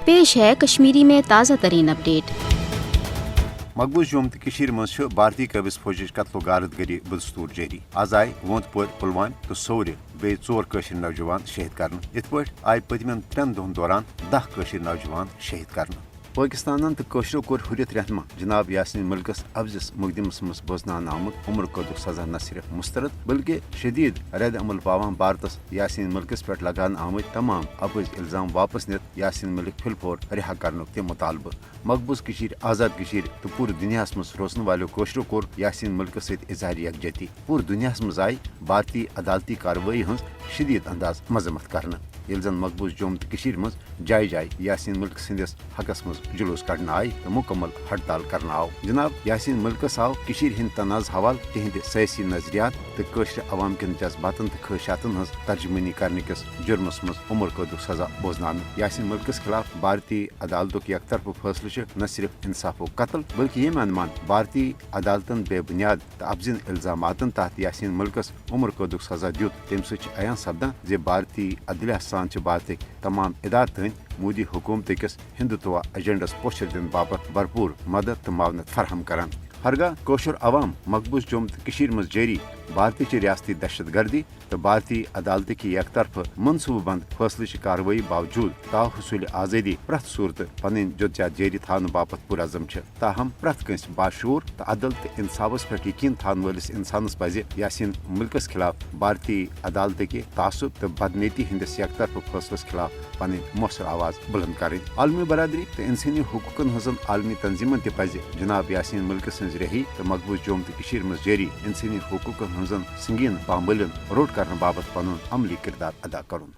پیش ہے کشمیری میں تازہ ترین اپڈیٹ۔ مقبوض جوم تو مز بھارتی قابض فوجچ قتل و غارت گری بدستور جاری۔ آز آئی ووند پور پلوامہ تو سور بی 4 نوجوان شہید کرنے۔ ات پہ آئی پتمن 3 دہن دوران 10 نوجوان شہید کرنے۔ پاکستان تو کوشرو کور حریت رہنما جناب یاسین ملکس افزس مقدمس مز بوزنان آمت عمر قید سزا نہ صرف مسترد بلکہ شدید رد عمل پاوان بھارتس یاسین ملکس پہ لگان آمت تمام اپز الزام واپس نت یاسین ملک پھل رہا کرنک تہ مطالبہ۔ مقبوض آزاد تو پورے دنیا مز روزن والو کوشرو کور یاسین ملکس ست اظہار یکجہتی۔ پورے دنیا مز آئی بھارتی عدالتی کاروٲیی ہز شدید انداز مذمت کرنے یل زن مقبوض جوم تو مز جائے جائے یاسین ملک سندس حقس مز جلوس کڑنا آئی تو مکمل ہڑتال کرنا آو۔ جناب یاسین ملکس آو ہند تنازع حوالہ تہند سیاسی نظریات تو قشر عوام کن جذباتن تو خواہشاتن ہز ترجمانی کرنے کس جرمس مز عمر قید سزا بوزنان۔ یاسین ملکس خلاف بھارتی عدالتک یک طرف فیصلہ نہ صرف انصاف و قتل بلکہ یہ انمان بھارتی عدالتن بے بنیاد تو افزن الزاماتن تحت یاسین ملکس عمر قید سزا دیت تم عیان سپدان زِ بھارتی عدلیہ سان بھارتک تمام ادارتن مودی حکومت کس ہندوتوا ایجنڈس پوچھر دن باپت بھرپور مدد تو معاونت فراہم کران۔ ہرگاہ کوشر عوام مقبوض جوم تو مز جاری بھارتی ریاستی دہشت گردی تو بھارتی عدالت کی یک طرف منصوبہ بند فیصلہ کاروٲیی باوجود تا حصول آزادی پریت صورت پن جدوجہد جاری تھاؤن باپت پرعزم تاہم پریت کنس باشعور تو عدل تو انصافس پہ یقین تھان ولس انسانس پزِ یاسین ملکس خلاف بھارتی عدالت کی تعصب تو بدنیتی ہندس یک طرف فیصلس خلاف پن مؤثر آواز بلند کریں۔ عالمی برادری تو انسانی حقوقن ہزن عالمی تنظیمن تہ پزِ جناب یاسین ملک سن رہی تو مقبوض جوم تو مز جاری انسانی حقوقن ہزن سنگین پامبلن روٹ کرنے باپت پن عملی کردار ادا کرن۔